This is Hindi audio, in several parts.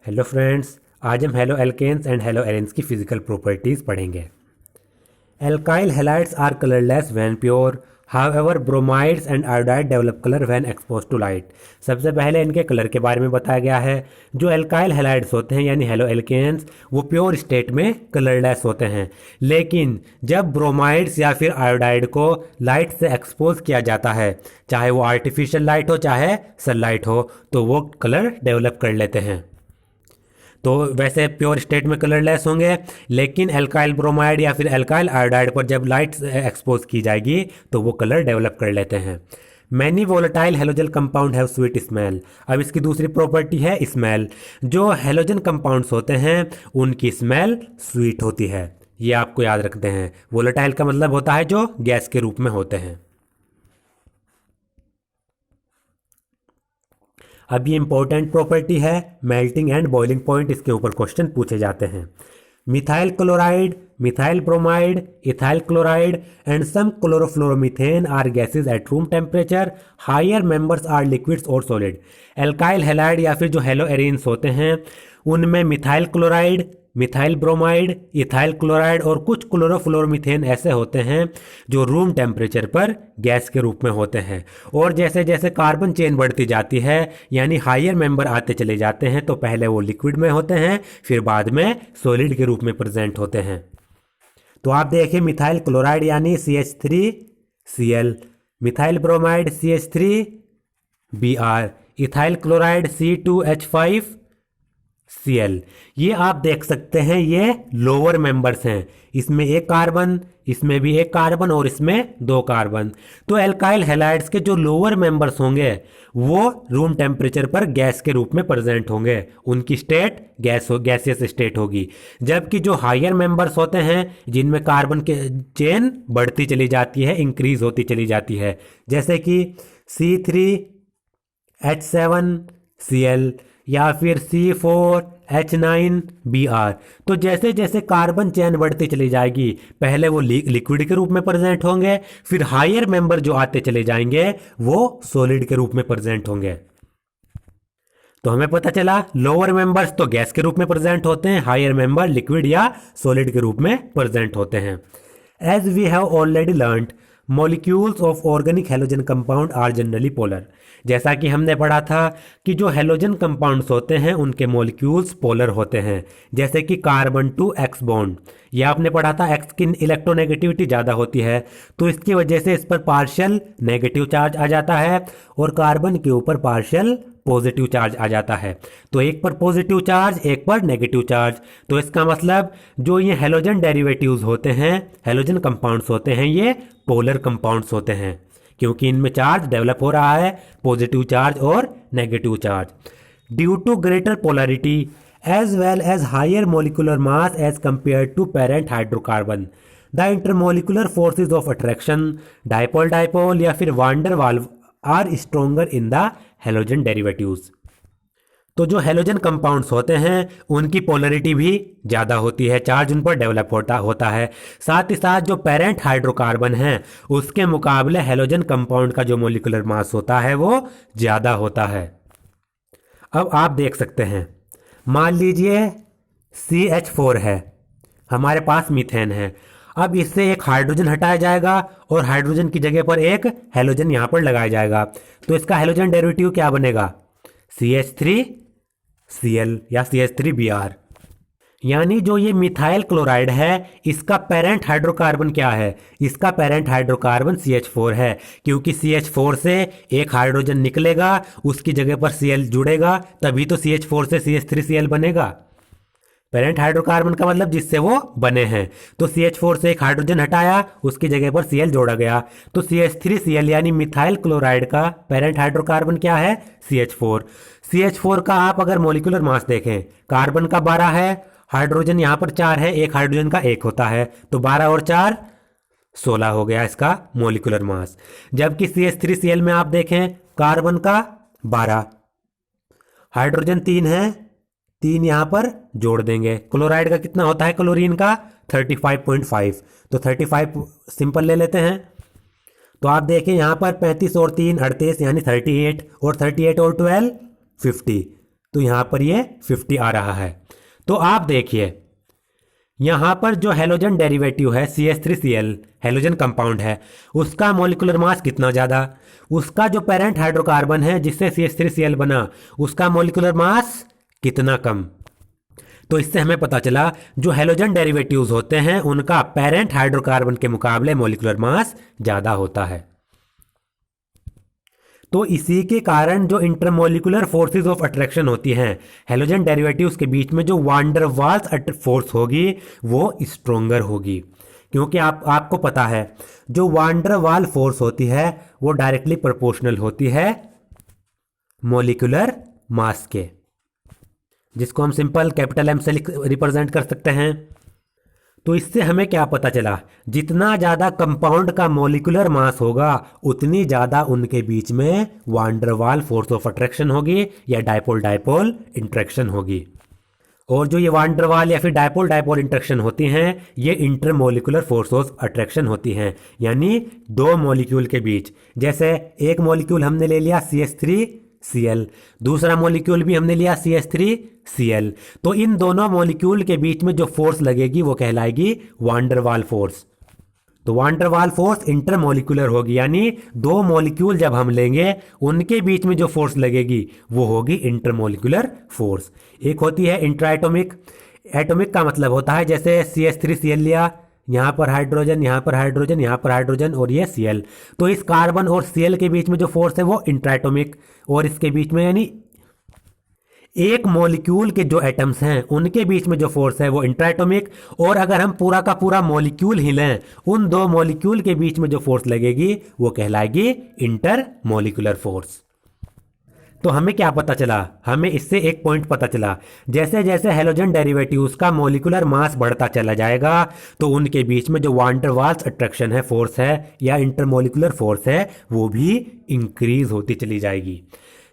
हेलो फ्रेंड्स, आज हम haloalkanes and haloarenes की फिजिकल प्रॉपर्टीज़ पढ़ेंगे। Alkyl halides are colourless when pure, however bromides and iodide develop colour when expose to light. सबसे पहले इनके कलर के बारे में बताया गया है। जो एल्काइल हैलाइड्स होते हैं यानी हेलो एल्केन्स, वो प्योर स्टेट में कलरलेस होते हैं, लेकिन जब ब्रोमाइड्स या फिर आयोडाइड को लाइट से एक्सपोज किया जाता है, चाहे वो आर्टिफिशियल लाइट हो चाहे सनलाइट हो, तो वो कलर डेवलप कर लेते हैं। तो वैसे प्योर स्टेट में कलरलेस होंगे, लेकिन एल्काइल ब्रोमाइड या फिर एल्काइल आयोडाइड पर जब लाइट एक्सपोज की जाएगी तो वो कलर डेवलप कर लेते हैं। Many volatile halogen compound have sweet smell. अब इसकी दूसरी प्रॉपर्टी है स्मेल। जो हेलोजन कंपाउंड्स होते हैं उनकी स्मेल स्वीट होती है, ये आपको याद रखते हैं। वोलेटाइल का मतलब होता है जो गैस के रूप में होते हैं। अब ये इंपॉर्टेंट प्रॉपर्टी है, मेल्टिंग एंड बॉइलिंग पॉइंट, इसके ऊपर क्वेश्चन पूछे जाते हैं। Methyl chloride, methyl bromide, ethyl chloride and some chlorofluoromethane are gases at room temperature. Higher members are liquids और सॉलिड। एल्काइल हैलाइड या फिर जो हेलो एरेन्स होते हैं उनमें methyl chloride, methyl bromide, ethyl chloride और कुछ क्लोरोफ्लोरोमीथेन ऐसे होते हैं जो रूम टेम्परेचर पर गैस के रूप में होते हैं। और जैसे जैसे कार्बन चेन बढ़ती जाती है यानी हायर मेंबर आते चले जाते हैं, तो पहले वो लिक्विड में होते हैं, फिर बाद में सॉलिड के रूप में प्रेजेंट होते हैं। तो आप देखिए, मिथाइल क्लोराइड यानी CH3Cl, methyl bromide CH3Br, ethyl chloride C2H5Cl। ये आप देख सकते हैं, ये लोअर मेंबर्स हैं। इसमें एक कार्बन, इसमें भी एक कार्बन और इसमें दो कार्बन। तो एल्काइल हैलाइड्स के जो लोअर मेंबर्स होंगे वो रूम टेम्परेचर पर गैस के रूप में प्रेजेंट होंगे, उनकी स्टेट गैसियस स्टेट होगी। जबकि जो हायर मेंबर्स होते हैं जिनमें कार्बन के चेन बढ़ती चली जाती है, इंक्रीज होती चली जाती है, जैसे कि C3H7Cl या फिर C4H9Br। तो जैसे जैसे कार्बन चेन बढ़ती चली जाएगी, पहले वो लिक्विड के रूप में प्रेजेंट होंगे, फिर हायर मेंबर जो आते चले जाएंगे वो सॉलिड के रूप में प्रेजेंट होंगे। तो हमें पता चला लोअर मेंबर्स तो गैस के रूप में प्रेजेंट होते हैं, हायर मेंबर लिक्विड या सॉलिड के रूप में प्रेजेंट होते हैं। As we have already learned, molecules of organic halogen compound are generally polar. जैसा कि हमने पढ़ा था कि जो हेलोजन कंपाउंड्स होते हैं उनके मॉलिक्यूल्स पोलर होते हैं, जैसे कि कार्बन टू एक्स बॉन्ड। यह आपने पढ़ा था, एक्स की इलेक्ट्रोनेगेटिविटी ज़्यादा होती है तो इसकी वजह से इस पर पार्शियल नेगेटिव चार्ज आ जाता है और कार्बन के ऊपर पार्शियल पॉजिटिव चार्ज आ जाता है। तो एक पर पॉजिटिव चार्ज, एक पर नेगेटिव चार्ज। तो इसका मतलब जो ये हेलोजन डेरिवेटिव्स होते हैं, हेलोजन कंपाउंड्स होते हैं, ये पोलर कंपाउंड्स होते हैं, क्योंकि इनमें चार्ज डेवलप हो रहा है, पॉजिटिव चार्ज और negative charge. Due to greater polarity as well as higher molecular mass as compare to parent hydrocarbon, the intermolecular forces of attraction, dipole dipole या फिर van der Waals are stronger in the halogen derivatives. तो जो हेलोजन कंपाउंड्स होते हैं उनकी पोलरिटी भी ज़्यादा होती है, चार्ज उन पर डेवलप होता है। साथ ही साथ जो पेरेंट हाइड्रोकार्बन है उसके मुकाबले हेलोजन कंपाउंड का जो मोलिकुलर मास होता है वो ज़्यादा होता है। अब आप देख सकते हैं, मान लीजिए CH4 है, हमारे पास मीथेन है। अब इससे एक हाइड्रोजन हटाया जाएगा और हाइड्रोजन की जगह पर एक हेलोजन यहाँ पर लगाया जाएगा, तो इसका हेलोजन डेरिवेटिव क्या बनेगा? CH3Cl या CH3Br। यानी जो ये मिथाइल क्लोराइड है इसका पेरेंट हाइड्रोकार्बन क्या है? इसका पेरेंट हाइड्रोकार्बन CH4 है, क्योंकि CH4 से एक हाइड्रोजन निकलेगा, उसकी जगह पर Cl जुड़ेगा, तभी तो CH4 से CH3Cl बनेगा। पेरेंट हाइड्रोकार्बन का मतलब जिससे वो बने हैं। तो CH4 से एक हाइड्रोजन हटाया, उसकी जगह पर Cl जोड़ा गया, तो CH3Cl यानी मिथाइल क्लोराइड का पेरेंट हाइड्रोकार्बन क्या है? CH4। CH4 का आप अगर मोलिकुलर मास देखें, कार्बन का 12 है, हाइड्रोजन यहाँ पर 4 है, एक हाइड्रोजन का 1 होता है, तो 12 और 4 16 हो गया इसका मोलिकुलर मास। जबकि CH3Cl में आप देखें, कार्बन का 12, हाइड्रोजन 3 है, 3 यहाँ पर जोड़ देंगे। क्लोराइड का कितना होता है? क्लोरीन का 35.5, तो 35 सिंपल ले लेते हैं। तो आप देखें यहाँ पर 35 और 3 38 यानी 38, और 38 और 12 50, तो यहाँ पर ये 50 आ रहा है। तो आप देखिए यहाँ पर जो हेलोजन डेरिवेटिव है CH3Cl हेलोजन कंपाउंड है, उसका मॉलिक्यूलर मास कितना ज़्यादा, उसका जो पेरेंट हाइड्रोकार्बन है जिससे CH3Cl बना उसका मॉलिक्यूलर मास कितना कम। तो इससे हमें पता चला जो हेलोजन डेरिवेटिव्स होते हैं उनका पेरेंट हाइड्रोकार्बन के मुकाबले मॉलिक्यूलर मास ज़्यादा होता है। तो इसी के कारण जो इंटरमोलिकुलर फोर्सेस ऑफ अट्रैक्शन होती हैं हेलोजन डेरिवेटिव्स के बीच में, जो वान डेर वाल्स फोर्स होगी वो स्ट्रोंगर होगी, क्योंकि आपको पता है जो वान डेर वाल फोर्स होती है वो डायरेक्टली प्रोपोर्शनल होती है मॉलिक्यूलर मास के, जिसको हम सिंपल कैपिटल एम से रिप्रेजेंट कर सकते हैं। तो इससे हमें क्या पता चला, जितना ज़्यादा कंपाउंड का मॉलिक्यूलर मास होगा उतनी ज़्यादा उनके बीच में van der Waals force of attraction होगी या डायपोल डायपोल इंट्रैक्शन होगी। और जो ये वान डेर वाल या फिर डायपोल डायपोल इंट्रैक्शन होती हैं ये इंटरमोलिकुलर फोर्स ऑफ अट्रैक्शन होती हैं, यानी दो मॉलिक्यूल के बीच। जैसे एक मॉलिक्यूल हमने ले लिया CH3Cl, दूसरा मॉलिक्यूल भी हमने लिया CH3Cl, तो इन दोनों मॉलिक्यूल के बीच में जो फोर्स लगेगी वो कहलाएगी वान डेर वाल फोर्स। तो वान डेर वाल फोर्स इंटरमोलिकुलर होगी, यानी दो मॉलिक्यूल जब हम लेंगे उनके बीच में जो फोर्स लगेगी वो होगी इंटरमोलिकुलर फोर्स। एक होती है इंट्राएटॉमिक, एटॉमिक का मतलब होता है जैसे CH3Cl लिया, यहाँ पर हाइड्रोजन, यहाँ पर हाइड्रोजन, यहाँ पर हाइड्रोजन और ये Cl, तो इस कार्बन और Cl के बीच में जो फोर्स है वो इंट्राएटॉमिक, और इसके बीच में यानी एक मॉलिक्यूल के जो एटम्स हैं उनके बीच में जो फोर्स है वो इंट्राएटॉमिक। और अगर हम पूरा का पूरा मॉलिक्यूल ही लें उन दो मॉलिक्यूल के बीच में जो फोर्स लगेगी वो कहलाएगी इंटरमोलिकुलर फोर्स। तो हमें क्या पता चला, हमें इससे एक पॉइंट पता चला, जैसे जैसे हेलोजन डेरिवेटिव्स का मॉलिक्यूलर मास बढ़ता चला जाएगा तो उनके बीच में जो वान डेर वाल्स अट्रैक्शन है, फोर्स है या इंटरमोलिकुलर फोर्स है, वो भी इंक्रीज होती चली जाएगी।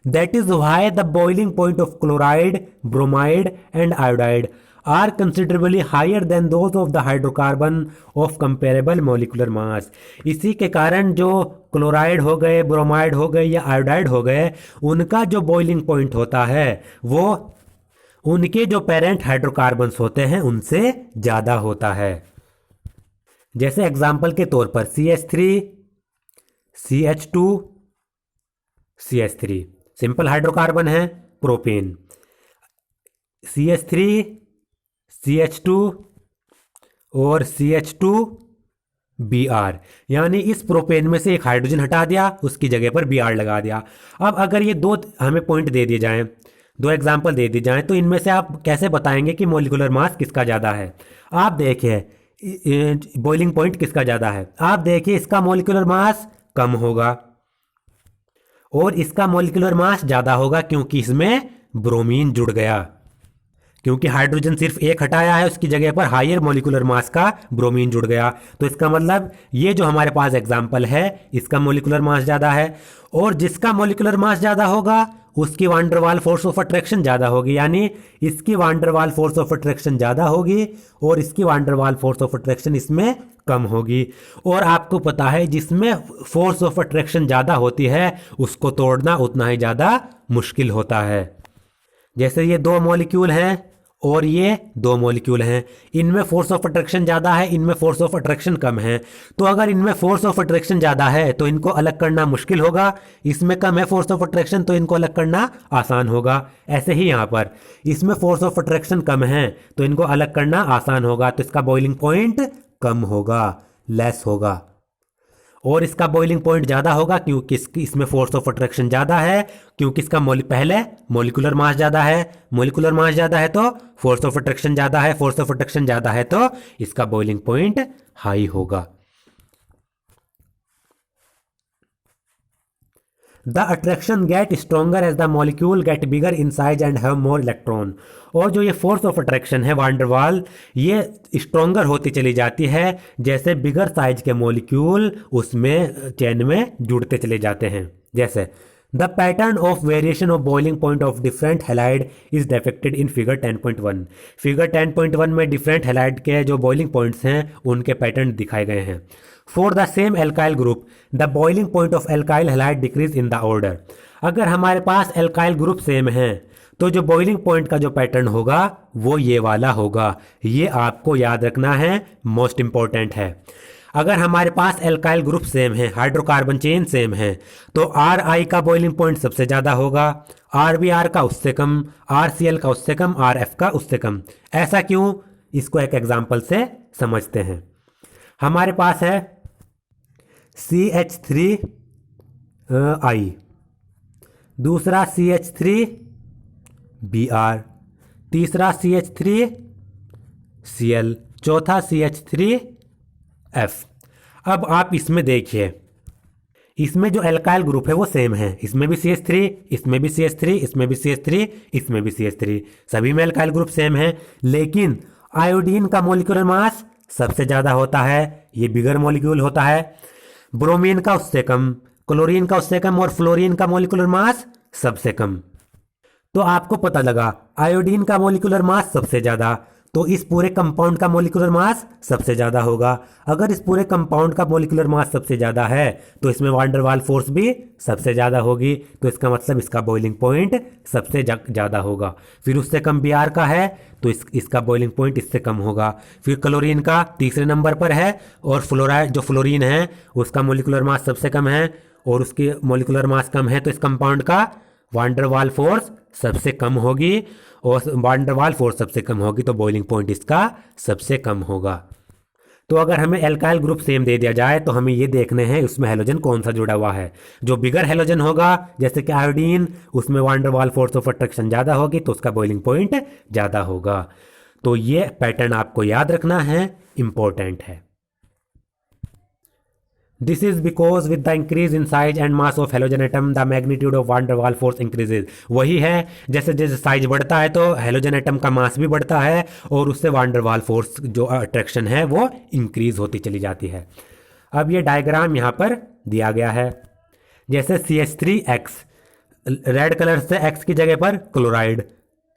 That is why the boiling point of chloride, bromide and iodide are considerably higher than those of the hydrocarbon of comparable molecular mass। इसी के कारण जो क्लोराइड हो गए, ब्रोमाइड हो गए या आयोडाइड हो गए, उनका जो बॉइलिंग पॉइंट होता है वो उनके जो पेरेंट हाइड्रोकार्बन्स होते हैं उनसे ज़्यादा होता है। जैसे एग्जाम्पल के तौर पर CH3, CH2, CH3 simple hydrocarbon है, प्रोपेन, CH3, CH2 और CH2Br, यानी इस प्रोपेन में से एक हाइड्रोजन हटा दिया, उसकी जगह पर Br लगा दिया। अब अगर ये दो हमें पॉइंट दे दिए जाएं, दो एग्जाम्पल दे दिए जाएं, तो इनमें से आप कैसे बताएंगे कि मॉलिक्यूलर मास किसका ज़्यादा है। आप देखिए बॉइलिंग पॉइंट किसका ज़्यादा है, आप देखिए इसका मॉलिक्यूलर मास कम होगा और इसका मॉलिक्यूलर मास ज़्यादा होगा क्योंकि इसमें ब्रोमीन जुड़ गया, क्योंकि हाइड्रोजन सिर्फ एक हटाया है उसकी जगह पर हायर मॉलिक्यूलर मास का ब्रोमीन जुड़ गया। तो इसका मतलब ये जो हमारे पास एग्जाम्पल है इसका मॉलिक्यूलर मास ज़्यादा है, और जिसका मॉलिक्यूलर मास ज़्यादा होगा उसकी van der Waals force of attraction ज़्यादा होगी, यानी इसकी van der Waals force of attraction ज़्यादा होगी और इसकी van der Waals force of attraction इसमें कम होगी। और आपको पता है जिसमें फोर्स ऑफ अट्रैक्शन ज़्यादा होती है उसको तोड़ना उतना ही ज़्यादा मुश्किल होता है। जैसे ये दो मॉलिक्यूल हैं और ये दो मॉलिक्यूल हैं, इनमें फोर्स ऑफ अट्रैक्शन ज़्यादा है, इनमें फोर्स ऑफ अट्रैक्शन कम है। तो अगर इनमें फोर्स ऑफ अट्रैक्शन ज़्यादा है तो इनको अलग करना मुश्किल होगा, इसमें कम है फोर्स ऑफ अट्रैक्शन तो इनको अलग करना आसान होगा। ऐसे ही यहाँ पर इसमें फोर्स ऑफ अट्रैक्शन कम है तो इनको अलग करना आसान होगा, तो इसका बॉइलिंग पॉइंट कम होगा, लेस होगा। और इसका बॉइलिंग पॉइंट ज़्यादा होगा क्योंकि इसमें फोर्स ऑफ अट्रैक्शन ज़्यादा है, क्योंकि इसका पहले मॉलिक्यूलर मास ज़्यादा है, मॉलिक्यूलर मास ज़्यादा है तो फोर्स ऑफ अट्रैक्शन ज़्यादा है, फोर्स ऑफ अट्रैक्शन ज़्यादा है तो इसका बॉइलिंग पॉइंट हाई होगा। The attraction get stronger as the molecule get bigger in size and have more electron। और जो ये फोर्स ऑफ अट्रैक्शन है वान डेर वाल, ये स्ट्रोंगर होती चली जाती है जैसे बिगर साइज के मॉलिक्यूल उसमें चेन में जुड़ते चले जाते हैं। जैसे the pattern of variation of boiling point of different halide is depicted in figure 10.1। Figure 10.1 में डिफरेंट हैलाइड के जो बॉइलिंग पॉइंट्स हैं उनके पैटर्न दिखाए गए हैं। For the same alkyl group the boiling point of alkyl halide decrease in the order. अगर हमारे पास एल्काइल ग्रुप सेम है तो जो बॉइलिंग पॉइंट का जो पैटर्न होगा वो ये वाला होगा। ये आपको याद रखना है, मोस्ट इंपॉर्टेंट है। अगर हमारे पास एल्काइल ग्रुप सेम है, हाइड्रोकार्बन चेन सेम है, तो आर आई का बॉइलिंग पॉइंट सबसे ज़्यादा होगा, आर बी आर का उससे कम, आर सी एल का उससे कम, आर एफ का उससे कम। ऐसा क्यों, इसको एक एग्जाम्पल से समझते हैं। हमारे पास है CH3 दूसरा CH3Br, तीसरा CH3Cl, चौथा CH3F। अब आप इसमें देखिए, इसमें जो एल्काइल ग्रुप है वो सेम है, इसमें भी CH3, इसमें भी CH3, इसमें भी CH3, इसमें भी CH3, सभी में एल्काइल ग्रुप सेम है। लेकिन आयोडीन का मोलिकुलर मास सबसे ज़्यादा होता है, ये बिगर मॉलिक्यूल होता है। ब्रोमीन का उससे कम, क्लोरीन का उससे कम, और फ्लोरीन का मोलिकुलर मास सबसे कम। तो आपको पता लगा आयोडीन का मोलिकुलर मास सबसे ज़्यादा, तो इस पूरे कंपाउंड का मोलिकुलर मास सबसे ज़्यादा होगा। अगर इस पूरे कंपाउंड का मोलिकुलर मास सबसे ज़्यादा है तो इसमें वान डेर वाल फोर्स भी सबसे ज़्यादा होगी, तो इसका मतलब इसका बॉइलिंग पॉइंट सबसे ज़्यादा होगा। फिर उससे कम Br का है तो इसका बॉइलिंग पॉइंट इससे कम होगा। फिर क्लोरीन का तीसरे नंबर पर है, और फ्लोराइड जो फ्लोरीन है उसका मोलिकुलर मास सबसे कम है, और उसकी मोलिकुलर मास कम है, तो इस कंपाउंड का वान डेर वाल फोर्स सबसे कम होगी, और वान डेर वाल फोर्स सबसे कम होगी तो बॉइलिंग पॉइंट इसका सबसे कम होगा। तो अगर हमें एल्काइल ग्रुप सेम दे दिया जाए तो हमें ये देखने हैं उसमें हेलोजन कौन सा जुड़ा हुआ है। जो बिगर हेलोजन होगा जैसे कि आयोडीन, उसमें van der Waals force of attraction ज़्यादा होगी तो उसका बॉइलिंग पॉइंट ज़्यादा होगा। तो ये पैटर्न आपको याद रखना है, इंपॉर्टेंट है। This is because with the increase in size and mass of halogen atom, the magnitude of van der Waals force increases। वही है, जैसे जैसे साइज बढ़ता है तो हेलोजन एटम का मास भी बढ़ता है, और उससे वान डेर वाल फोर्स जो अट्रैक्शन है वो इंक्रीज होती चली जाती है। अब ये डायग्राम यहाँ पर दिया गया है, जैसे CH3X, रेड कलर से X की जगह पर क्लोराइड,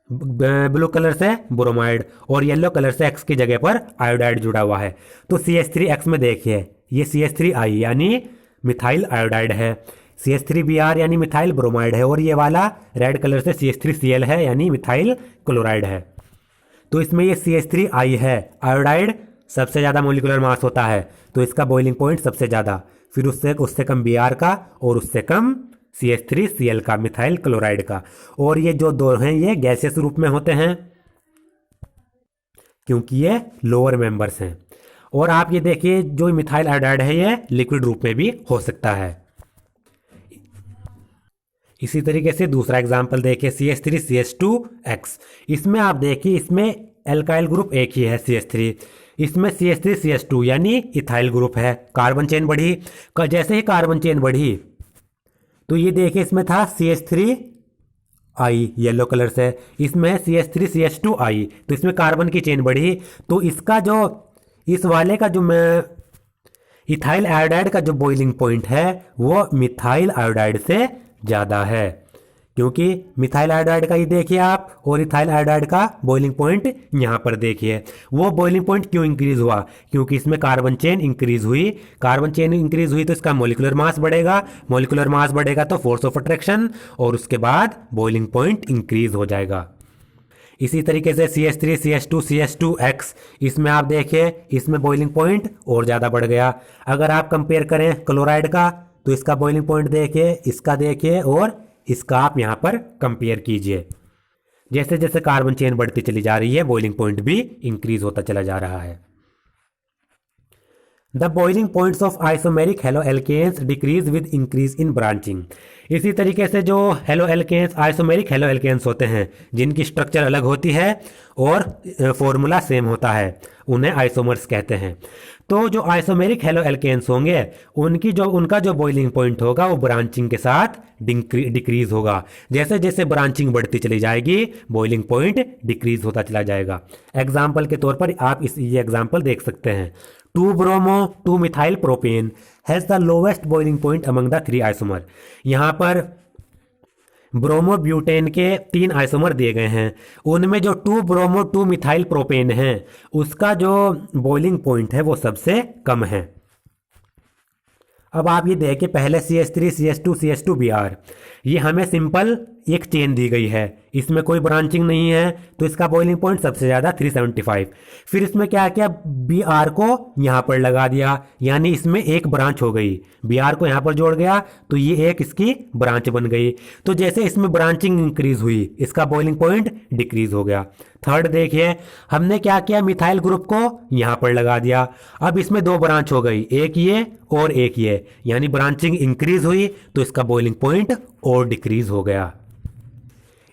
ब्लू कलर से ब्रोमाइड, और येलो कलर से X की जगह पर आयोडाइड जुड़ा हुआ है। तो CH3X में देखिए ये CH3I यानी मिथाइल आयोडाइड है, CH3Br यानी मिथाइल ब्रोमाइड है, और ये वाला रेड कलर से CH3Cl है यानी मिथाइल क्लोराइड है। तो इसमें ये CH3I है, आयोडाइड सबसे ज़्यादा मोलिकुलर मास होता है तो इसका बॉइलिंग पॉइंट सबसे ज़्यादा, फिर उससे कम Br का, और उससे कम CH3Cl का, मिथाइल क्लोराइड का। और ये जो दो हैं ये गैसियस रूप में होते हैं क्योंकि ये लोअर मेंबर्स हैं। और आप ये देखिए जो मिथाइल आयोडाइड है ये लिक्विड रूप में भी हो सकता है। इसी तरीके से दूसरा एग्जांपल देखिए CH3CH2X, इसमें आप देखिए इसमें एल्काइल ग्रुप एक ही है CH3, इसमें CH3CH2 यानी इथाइल ग्रुप है। कार्बन चेन बढ़ी, जैसे ही कार्बन चेन बढ़ी तो ये देखिए इसमें था CH3I येलो कलर से, इसमें है CH3CH2I, तो इसमें कार्बन की चेन बढ़ी, तो इसका जो इस वाले का जो इथाइल आयोडाइड का जो बॉइलिंग पॉइंट है वो मिथाइल आयोडाइड से ज़्यादा है, क्योंकि मिथाइल आयोडाइड का ये देखिए आप, और इथाइल आयोडाइड का बॉइलिंग पॉइंट यहाँ पर देखिए। वो बॉइलिंग पॉइंट क्यों इंक्रीज हुआ, क्योंकि इसमें कार्बन चेन इंक्रीज हुई, कार्बन चेन इंक्रीज हुई तो इसका मोलिकुलर मास बढ़ेगा, मोलिकुलर मास बढ़ेगा तो फोर्स ऑफ अट्रैक्शन, और उसके बाद बॉइलिंग पॉइंट इंक्रीज हो जाएगा। इसी तरीके से CH3CH2CH2X, इसमें आप देखिए इसमें बॉइलिंग पॉइंट और ज़्यादा बढ़ गया। अगर आप कंपेयर करें क्लोराइड का तो इसका बॉइलिंग पॉइंट देखिए, इसका देखिए, और इसका आप यहाँ पर कंपेयर कीजिए। जैसे जैसे कार्बन चेन बढ़ती चली जा रही है बॉइलिंग पॉइंट भी इंक्रीज होता चला जा रहा है। The boiling points of isomeric haloalkanes decrease with increase in branching. इसी तरीके से जो haloalkanes isomeric haloalkanes होते हैं जिनकी स्ट्रक्चर अलग होती है और फॉर्मूला सेम होता है उन्हें आइसोमर्स कहते हैं। तो जो आइसोमेरिक हेलो एल्केन्स होंगे उनका जो बॉइलिंग पॉइंट होगा वो ब्रांचिंग के साथ डिक्रीज होगा। जैसे जैसे ब्रांचिंग बढ़ती चली जाएगी बॉइलिंग पॉइंट डिक्रीज होता चला जाएगा। एग्जाम्पल के तौर पर आप ये एग्जाम्पल देख सकते हैं। 2-bromo 2-methyl propane has the lowest boiling point among the 3 isomer। यहाँ पर ब्रोमोब्यूटेन के 3 आइसोमर दिए गए हैं, उनमें जो 2-bromo 2-methyl propane है उसका जो बॉइलिंग पॉइंट है वो सबसे कम है। अब आप ये देखिए पहले CH3 CH2 CH2Br, ये हमें सिंपल एक चेन दी गई है, इसमें कोई ब्रांचिंग नहीं है, तो इसका बॉइलिंग पॉइंट सबसे ज़्यादा 375। फिर इसमें क्या किया, बी आर को यहाँ पर लगा दिया, यानी इसमें एक ब्रांच हो गई। बी आर को यहाँ पर जोड़ गया तो ये एक इसकी ब्रांच बन गई। तो जैसे इसमें ब्रांचिंग इंक्रीज हुई, इसका बॉइलिंग पॉइंट डिक्रीज हो गया। थर्ड देखिए, हमने क्या किया, मिथाइल ग्रुप को यहाँ पर लगा दिया। अब इसमें दो ब्रांच हो गई, एक ये और एक ये, यानी ब्रांचिंग इंक्रीज हुई तो इसका बॉइलिंग पॉइंट और डिक्रीज हो गया।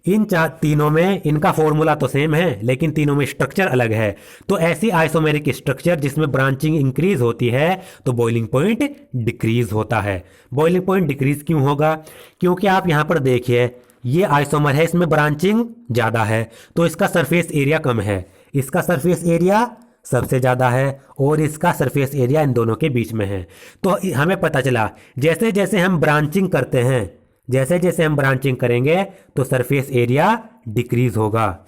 इन तीनों में इनका फॉर्मूला तो सेम है, लेकिन तीनों में स्ट्रक्चर अलग है। तो ऐसी आइसोमेरिक स्ट्रक्चर जिसमें ब्रांचिंग इंक्रीज होती है तो बॉइलिंग पॉइंट डिक्रीज होता है। बॉइलिंग पॉइंट डिक्रीज क्यों होगा, क्योंकि आप यहां पर देखिए ये आइसोमर है, इसमें ब्रांचिंग ज़्यादा है तो इसका सरफेस एरिया कम है, इसका सरफेस एरिया सबसे ज़्यादा है और इसका सरफेस एरिया इन दोनों के बीच में है। तो हमें पता चला जैसे जैसे हम ब्रांचिंग करते हैं, जैसे जैसे हम ब्रांचिंग करेंगे तो सरफेस एरिया डिक्रीज होगा,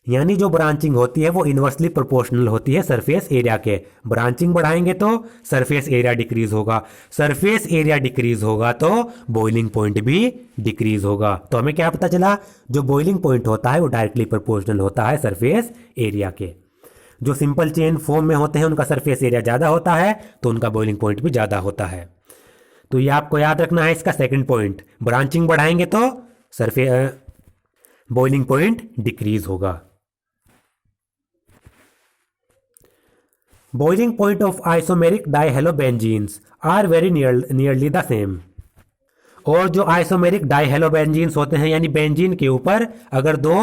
यानी जो ब्रांचिंग होती है वो इन्वर्सली प्रोपोर्शनल होती है सरफेस एरिया के। ब्रांचिंग बढ़ाएंगे तो सरफेस एरिया डिक्रीज होगा, सरफेस एरिया डिक्रीज होगा तो बॉइलिंग पॉइंट भी डिक्रीज होगा। तो हमें क्या पता चला, जो बॉइलिंग पॉइंट होता है वो डायरेक्टली प्रोपोर्शनल होता है सरफेस एरिया के। जो सिंपल चेन फॉर्म में होते हैं उनका सरफेस एरिया ज़्यादा होता है तो उनका बॉइलिंग पॉइंट भी ज़्यादा होता है। तो ये आपको याद रखना है इसका सेकंड पॉइंट, ब्रांचिंग बढ़ाएंगे तो सरफेस बॉइलिंग पॉइंट डिक्रीज होगा। Boiling point of isomeric dihalobenzenes are very nearly the same। और जो आइसोमेरिक डाइहेलोबेंजीन्स होते हैं, यानी बेंजीन के ऊपर अगर दो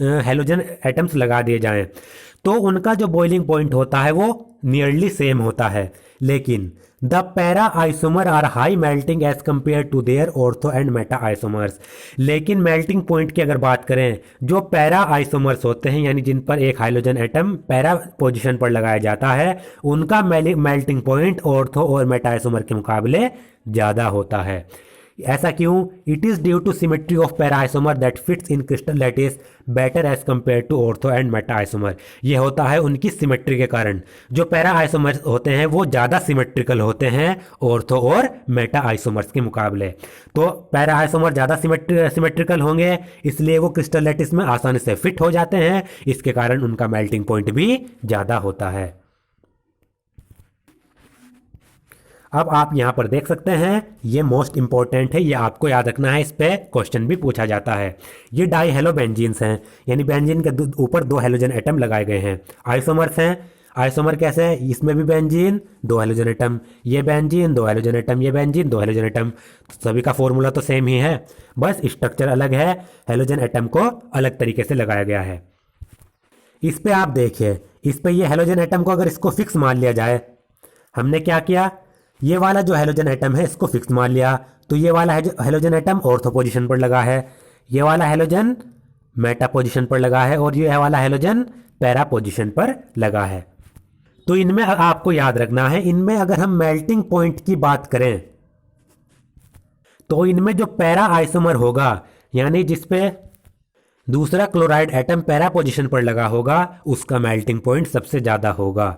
हेलोजन एटम्स लगा दिए जाएं तो उनका जो बॉइलिंग पॉइंट होता है वो नियरली सेम होता है, लेकिन the para isomer are high melting as compare to their ortho and meta isomers. लेकिन मेल्टिंग पॉइंट की अगर बात करें, जो पैरा आइसोमर्स होते हैं यानी जिन पर एक हाइड्रोजन एटम पैरा पोजीशन पर लगाया जाता है, उनका मेल्टिंग पॉइंट ऑर्थो और मेटा आइसोमर के मुकाबले ज़्यादा होता है। ऐसा क्यों? It is due to symmetry of para isomer that fits in crystal lattice better as compare to ortho and meta isomer. ये होता है उनकी सिमेट्री के कारण। जो पैरा आइसोमर होते हैं वो ज़्यादा सिमेट्रिकल होते हैं ऑर्थो और मेटा आइसोमर्स के मुकाबले। तो पैरा आइसोमर ज़्यादा सिमेट्रिकल होंगे, इसलिए वो क्रिस्टल लैटिस में आसानी से फिट हो जाते हैं, इसके कारण उनका मेल्टिंग पॉइंट भी ज़्यादा होता है। अब आप यहाँ पर देख सकते हैं, ये मोस्ट इंपॉर्टेंट है, ये आपको याद रखना है, इस पे क्वेश्चन भी पूछा जाता है। ये डाई हेलोबेंजीन्स हैं, यानी बेंजीन के ऊपर दो हेलोजन एटम लगाए गए हैं। आइसोमर्स हैं, आइसोमर कैसे है, इसमें भी बेंजीन दो हेलोजन एटम, ये बेंजीन दो हेलोजन एटम, ये बेंजीन दो हेलोजन एटम। सभी का फॉर्मूला तो सेम ही है, बस स्ट्रक्चर अलग है, हेलोजन एटम को अलग तरीके से लगाया गया है। इस पे आप देखिए, इस पे ये हेलोजन एटम को अगर इसको फिक्स मान लिया जाए, हमने क्या किया, ये वाला जो हेलोजन एटम है इसको फिक्स मान लिया, तो ये वाला हेलोजन एटम ऑर्थो पोजीशन पर लगा है, ये वाला हेलोजन मेटा पोजीशन पर लगा है और ये वाला हेलोजन पैरा पोजीशन पर लगा है। तो इनमें आपको याद रखना है, इनमें अगर हम मेल्टिंग पॉइंट की बात करें तो इनमें जो पैरा आइसोमर होगा, यानी जिसपे दूसरा क्लोराइड एटम पैरा पोजीशन पर लगा होगा, उसका मेल्टिंग पॉइंट सबसे ज़्यादा होगा।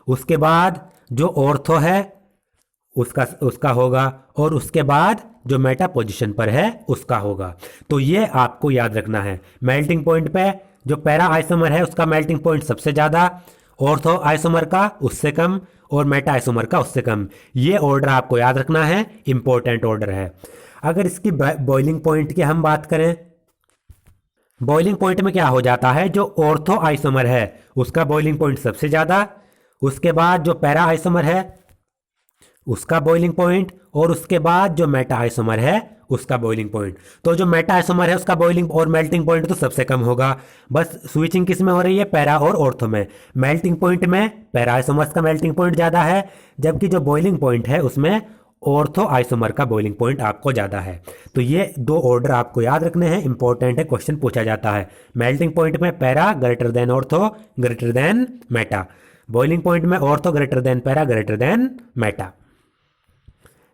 उसके बाद जो ऑर्थो है उसका होगा, और उसके बाद जो मेटा पोजीशन पर है उसका होगा। तो ये आपको याद रखना है, मेल्टिंग पॉइंट पे जो पैरा आइसोमर है उसका मेल्टिंग पॉइंट सबसे ज़्यादा, ऑर्थो आइसोमर का उससे कम और मेटा आइसोमर का उससे कम। ये ऑर्डर आपको याद रखना है, इंपॉर्टेंट ऑर्डर है। अगर इसकी बॉइलिंग पॉइंट की हम बात करें, बॉइलिंग पॉइंट में क्या हो जाता है, जो ऑर्थो आइसोमर है उसका बॉइलिंग पॉइंट सबसे ज़्यादा, उसके बाद जो पैरा आइसोमर है उसका बॉइलिंग पॉइंट, और उसके बाद जो मेटा आइसोमर है उसका बॉइलिंग पॉइंट। तो जो मेटा आइसोमर है उसका बॉइलिंग और मेल्टिंग पॉइंट तो सबसे कम होगा। बस स्विचिंग किस में हो रही है, पैरा और ऑर्थो में। मेल्टिंग पॉइंट में पैरा आइसोमर्स का मेल्टिंग पॉइंट ज़्यादा है, जबकि जो बॉइलिंग पॉइंट है उसमें ऑर्थो आइसोमर का बॉइलिंग पॉइंट आपको ज़्यादा है। तो ये दो ऑर्डर आपको याद रखने हैं, इंपॉर्टेंट है, क्वेश्चन पूछा जाता है। मेल्टिंग पॉइंट में para greater than ortho greater than meta, boiling point में ortho greater than para greater than meta.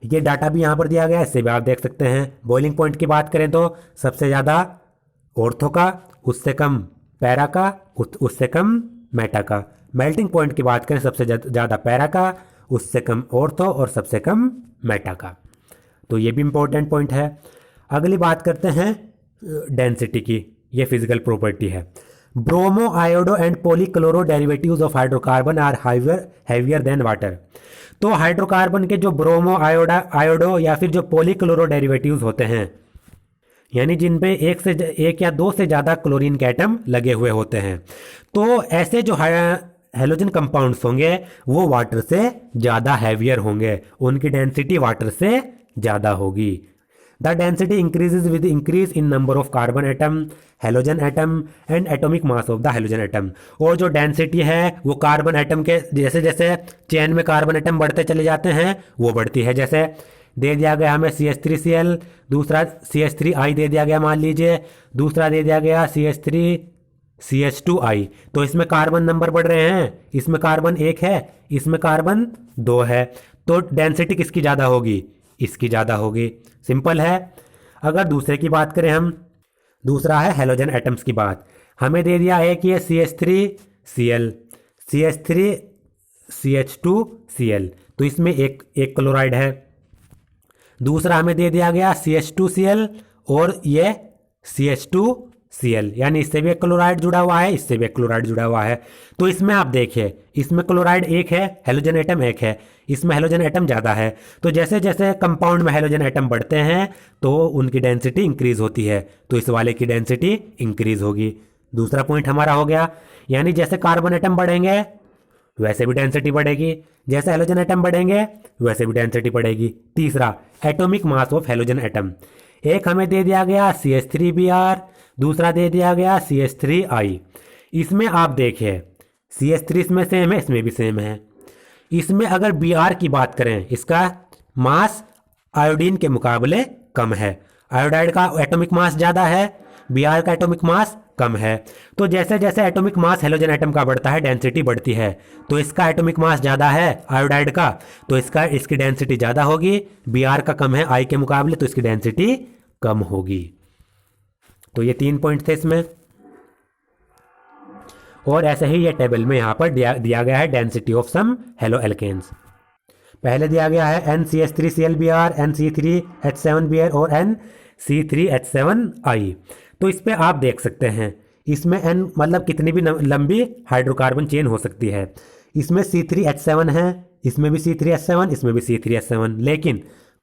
ये डाटा भी यहाँ पर दिया गया है, इससे भी आप देख सकते हैं। बॉइलिंग पॉइंट की बात करें तो सबसे ज़्यादा ऑर्थो का, उससे कम पैरा का, उससे कम मेटा का। मेल्टिंग पॉइंट की बात करें सबसे ज़्यादा पैरा का, उससे कम ऑर्थो और सबसे कम मेटा का। तो ये भी इंपॉर्टेंट पॉइंट है। अगली बात करते हैं डेंसिटी की। ये फिजिकल प्रॉपर्टी है। Bromo iodo and polychloro derivatives of hydrocarbon are heavier than water. तो हाइड्रोकार्बन के जो ब्रोमो आयोडो या फिर जो पॉलीक्लोरो डेरिवेटिव्स होते हैं, यानी जिन पे एक या दो से ज़्यादा क्लोरीन के एटम लगे हुए होते हैं, तो ऐसे जो हेलोजन कंपाउंड्स होंगे वो वाटर से ज़्यादा हैवियर होंगे, उनकी डेंसिटी वाटर से ज़्यादा होगी। The density increases with increase in number of carbon atom, halogen atom and atomic mass of the halogen atom. और जो डेंसिटी है वो कार्बन एटम के जैसे जैसे चेन में कार्बन एटम बढ़ते चले जाते हैं वो बढ़ती है। जैसे दे दिया गया हमें CH3Cl, दूसरा CH3I दे दिया गया मान लीजिए, दूसरा दे दिया गया CH3CH2I। तो इसमें कार्बन नंबर बढ़ रहे हैं, इसमें कार्बन 1 है, इसमें कार्बन 2 है, तो डेंसिटी किसकी ज़्यादा होगी? इसकी ज़्यादा होगी। सिंपल है। अगर दूसरे की बात करें हम, दूसरा है हेलोजन एटम्स की बात। हमें दे दिया है कि ये CH3Cl, CH3CH2Cl, तो इसमें एक क्लोराइड है। दूसरा हमें दे दिया गया CH2Cl और ये CH2Cl, यानी इससे भी एक क्लोराइड जुड़ा हुआ है, इससे भी एक क्लोराइड जुड़ा हुआ है। तो इसमें आप देखिए, इसमें क्लोराइड 1 है, हेलोजन एटम 1 है, इसमें हेलोजन एटम ज़्यादा है। तो जैसे जैसे कंपाउंड में हेलोजन एटम बढ़ते हैं तो उनकी डेंसिटी इंक्रीज होती है, तो इस वाले की डेंसिटी इंक्रीज होगी। दूसरा पॉइंट हमारा हो गया। यानी जैसे कार्बन एटम बढ़ेंगे वैसे भी डेंसिटी बढ़ेगी, जैसे हेलोजन एटम बढ़ेंगे वैसे भी डेंसिटी बढ़ेगी। तीसरा, atomic mass of halogen atom. एक हमें दे दिया गया CH3Br, दूसरा दे दिया गया CH3I। इसमें आप देखिए CH3 इसमें सेम है, इसमें भी सेम है। इसमें अगर Br की बात करें, इसका मास आयोडीन के मुकाबले कम है, आयोडाइड का एटॉमिक मास ज़्यादा है, Br का एटॉमिक मास कम है। तो जैसे जैसे एटॉमिक मास हेलोजन एटम का बढ़ता है डेंसिटी बढ़ती है। तो इसका एटॉमिक मास ज़्यादा है आयोडाइड का, तो इसकी डेंसिटी ज़्यादा होगी। Br का कम है I के मुकाबले, तो इसकी डेंसिटी कम होगी। तो ये 3 पॉइंट थे इसमें। और ऐसे ही ये टेबल में यहाँ पर दिया गया है density of some haloalkanes. पहले दिया गया है NCH3ClBr, NC3H7Br और NC3H7I। तो इस पे आप देख सकते हैं, इसमें N मतलब कितनी भी लंबी हाइड्रोकार्बन चेन हो सकती है। इसमें C3H7 है, इसमें भी C3H7, इसमें भी C3H7, लेकिन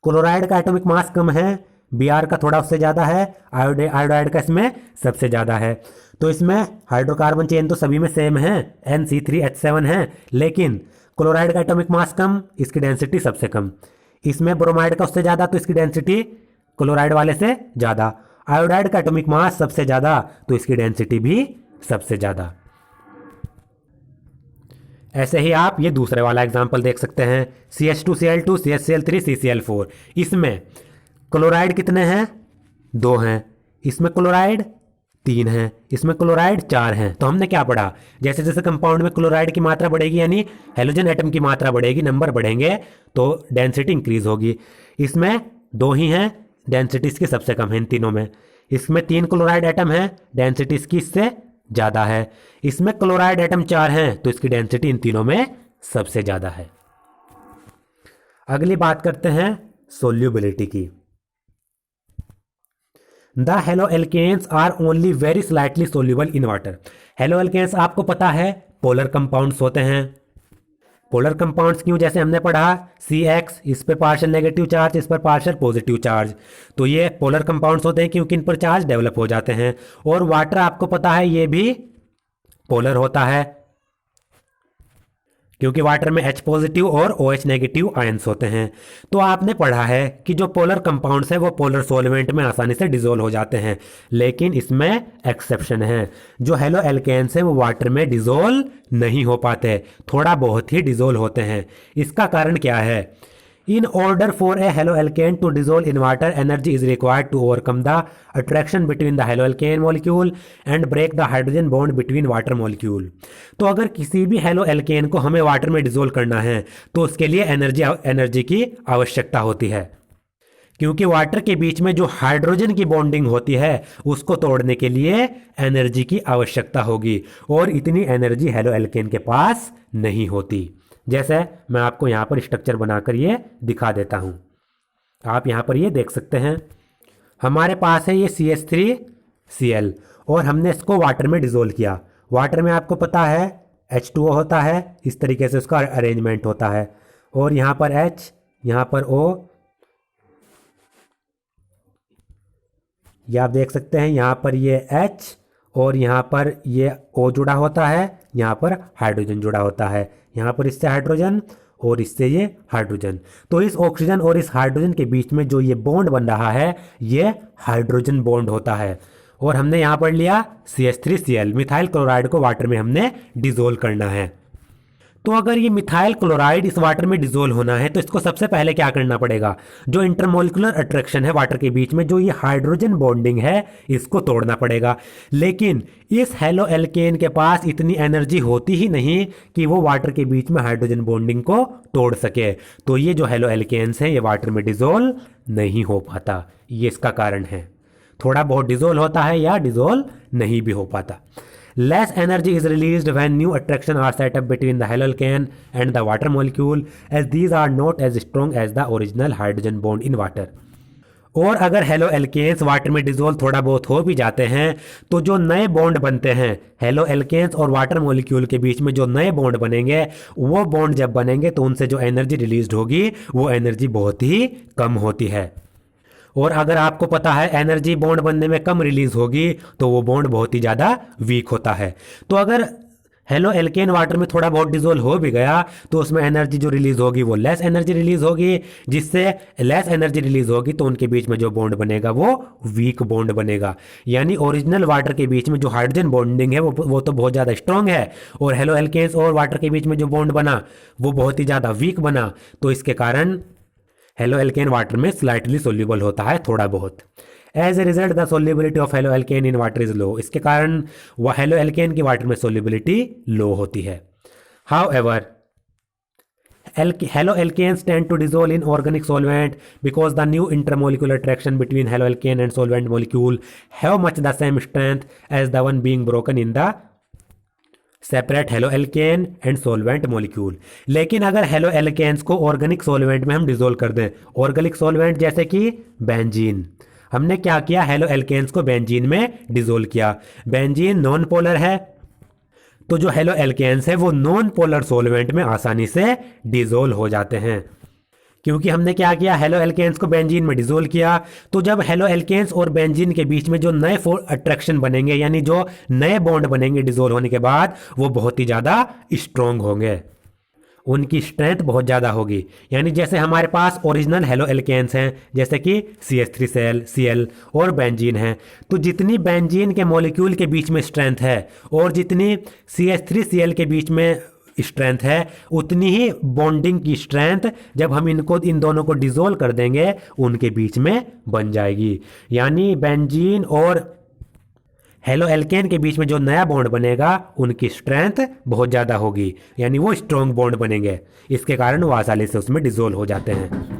क्लोराइड का एटॉमिक मास कम है, Br का थोड़ा उससे ज़्यादा है, आयोडाइड का इसमें सबसे ज़्यादा है। तो इसमें हाइड्रोकार्बन चेन तो सभी में सेम है, NC3H7 है, लेकिन क्लोराइड का एटॉमिक मास कम, इसकी डेंसिटी सबसे कम। इसमें ब्रोमाइड का उससे ज़्यादा, तो इसकी डेंसिटी क्लोराइड वाले से ज़्यादा। आयोडाइड का एटॉमिक मास सबसे ज़्यादा, तो इसकी डेंसिटी भी सबसे ज़्यादा। ऐसे ही आप ये दूसरे वाला एग्जाम्पल देख सकते हैं, CH2Cl2, CHCl3, CCl4। इसमें क्लोराइड कितने हैं? 2 हैं। इसमें क्लोराइड 3 हैं, इसमें क्लोराइड 4 हैं। तो हमने क्या पढ़ा, जैसे जैसे कंपाउंड में क्लोराइड की मात्रा बढ़ेगी यानी हेलोजन एटम की मात्रा बढ़ेगी, नंबर बढ़ेंगे, तो डेंसिटी इंक्रीज होगी। इसमें 2 ही हैं, डेंसिटी इसकी सबसे कम है इन तीनों में। इसमें 3 क्लोराइड एटम है, डेंसिटी इसकी इससे ज़्यादा है। इसमें क्लोराइड एटम 4 हैं, तो इसकी डेंसिटी इन तीनों में सबसे ज़्यादा है। अगली बात करते हैं सोल्यूबिलिटी की। The haloalkanes are only very slightly soluble in water. Haloalkanes आपको पता है पोलर कंपाउंड्स होते हैं। पोलर कंपाउंड्स क्यों? जैसे हमने पढ़ा CX, इस पर पार्शियल नेगेटिव चार्ज, इस पर पार्शियल पॉजिटिव चार्ज। तो ये पोलर कंपाउंड्स होते हैं क्योंकि इन पर चार्ज डेवलप हो जाते हैं। और वाटर आपको पता है ये भी पोलर होता है क्योंकि वाटर में H पॉजिटिव और OH नेगेटिव आयंस होते हैं। तो आपने पढ़ा है कि जो पोलर कंपाउंड्स हैं वो पोलर सॉल्वेंट में आसानी से डिसोल्व हो जाते हैं, लेकिन इसमें एक्सेप्शन है। जो हेलो एल्केन्स हैं वो वाटर में डिसोल्व नहीं हो पाते, थोड़ा बहुत ही डिसोल्व होते हैं। इसका कारण क्या है? In order for a haloalkane to dissolve in water, energy is required to overcome the attraction between the haloalkane molecule and break the hydrogen bond between water molecule। तो अगर किसी भी हेलोएल्केन को हमें वाटर में डिसोल्व करना है तो उसके लिए एनर्जी की आवश्यकता होती है, क्योंकि वाटर के बीच में जो हाइड्रोजन की बॉन्डिंग होती है उसको तोड़ने के लिए एनर्जी की आवश्यकता होगी, और इतनी एनर्जी हेलोएल्केन के पास नहीं होती। जैसे मैं आपको यहाँ पर स्ट्रक्चर बनाकर ये दिखा देता हूँ, आप यहाँ पर ये देख सकते हैं। हमारे पास है ये CH3Cl और हमने इसको वाटर में डिजोल्व किया। वाटर में आपको पता है H2O होता है, इस तरीके से उसका अरेंजमेंट होता है। और यहाँ पर H, यहाँ पर O, ये आप देख सकते हैं यहाँ पर ये H और यहाँ पर ये O जुड़ा होता है, यहाँ पर हाइड्रोजन जुड़ा होता है, यहाँ पर इससे हाइड्रोजन और इससे ये हाइड्रोजन। तो इस ऑक्सीजन और इस हाइड्रोजन के बीच में जो ये बॉन्ड बन रहा है ये हाइड्रोजन बॉन्ड होता है। और हमने यहाँ पर लिया CH3Cl, मिथाइल क्लोराइड को वाटर में हमने डिजोल्व करना है। तो अगर ये मिथाइल क्लोराइड इस वाटर में डिजोल्व होना है तो इसको सबसे पहले क्या करना पड़ेगा, जो इंटरमोलिकुलर अट्रैक्शन है वाटर के बीच में, जो ये हाइड्रोजन बॉन्डिंग है, इसको तोड़ना पड़ेगा। लेकिन इस हेलो एल्केन के पास इतनी एनर्जी होती ही नहीं कि वो वाटर के बीच में हाइड्रोजन बॉन्डिंग को तोड़ सके। तो ये जो हेलो एल्केन्स हैं ये वाटर में डिजोल्व नहीं हो पाता, ये इसका कारण है। थोड़ा बहुत डिजोल्व होता है या डिजोल्व नहीं भी हो पाता। Less energy is released when new attraction are set up between the haloalkane and the water molecule, as these are not as strong as the original hydrogen bond in water. और अगर हेलो एल्केन्स वाटर में डिजोल्व थोड़ा बहुत हो भी जाते हैं तो जो नए बॉन्ड बनते हैं हेलो एल्केन्स और वाटर मॉलिक्यूल के बीच में, जो नए बॉन्ड बनेंगे, वो बॉन्ड जब बनेंगे तो उनसे जो एनर्जी रिलीज होगी वो एनर्जी बहुत ही कम होती है। और अगर आपको पता है एनर्जी बॉन्ड बनने में कम रिलीज होगी तो वो बॉन्ड बहुत ही ज़्यादा वीक होता है। तो अगर हेलो एल्केन वाटर में थोड़ा बहुत डिजोल्व हो भी गया तो उसमें एनर्जी जो रिलीज होगी वो लेस एनर्जी रिलीज होगी, जिससे लेस एनर्जी रिलीज होगी तो उनके बीच में जो बॉन्ड बनेगा वो वीक बॉन्ड बनेगा। यानी ओरिजिनल वाटर के बीच में जो हाइड्रोजन बॉन्डिंग है वो तो बहुत ज़्यादा स्ट्रॉन्ग है, और हेलो एल्केन्स और वाटर के बीच में जो बॉन्ड बना वो बहुत ही ज़्यादा वीक बना। तो इसके कारण हेलो एल्केन वाटर में स्लाइटली सोल्यूबल होता है, थोड़ा बहुत। As a result the solubility of haloalkane in water is low, इसके कारण वह हेलो एल्केन की वाटर में सोल्यूबिलिटी लो होती है। However haloalkanes tend to dissolve in organic solvent because the new intermolecular attraction between haloalkane and solvent molecule have much the same strength as the one being broken in the separate halo alkane and solvent molecule. लेकिन अगर हेलो एल्केन्स को ऑर्गेनिक सोलवेंट में हम डिसोल्व कर दें, ऑर्गेनिक सोलवेंट जैसे कि बेंजीन, हमने क्या किया, हेलो एल्केन्स को बेंजीन में डिसोल्व किया। बेंजीन नॉन पोलर है, तो जो हेलो एल्केन्स है वो नॉन पोलर सोलवेंट में आसानी से डिसोल्व हो जाते हैं। क्योंकि हमने क्या किया, हेलो एल्केन्स को बेंजीन में डिसोल्व किया। तो जब हेलो एल्केन्स और बेंजीन के बीच में जो नए अट्रैक्शन बनेंगे, यानी जो नए बॉन्ड बनेंगे डिसोल्व होने के बाद, वो बहुत ही ज़्यादा स्ट्रॉन्ग होंगे, उनकी स्ट्रेंथ बहुत ज़्यादा होगी। यानी जैसे हमारे पास ओरिजिनल हेलो एल्केन्स हैं जैसे कि CH3Cl और बेंजीन हैं, तो जितनी बेंजीन के मॉलिक्यूल के बीच में स्ट्रेंथ है और जितनी CH3Cl के बीच में स्ट्रेंथ है, उतनी ही बॉन्डिंग की स्ट्रेंथ जब हम इन दोनों को डिसोल्व कर देंगे उनके बीच में बन जाएगी। यानी बेंजीन और हेलो एल्केन के बीच में जो नया बॉन्ड बनेगा उनकी स्ट्रेंथ बहुत ज़्यादा होगी, यानी वो स्ट्रॉन्ग बॉन्ड बनेंगे, इसके कारण वो आसानी से उसमें डिसोल्व हो जाते हैं।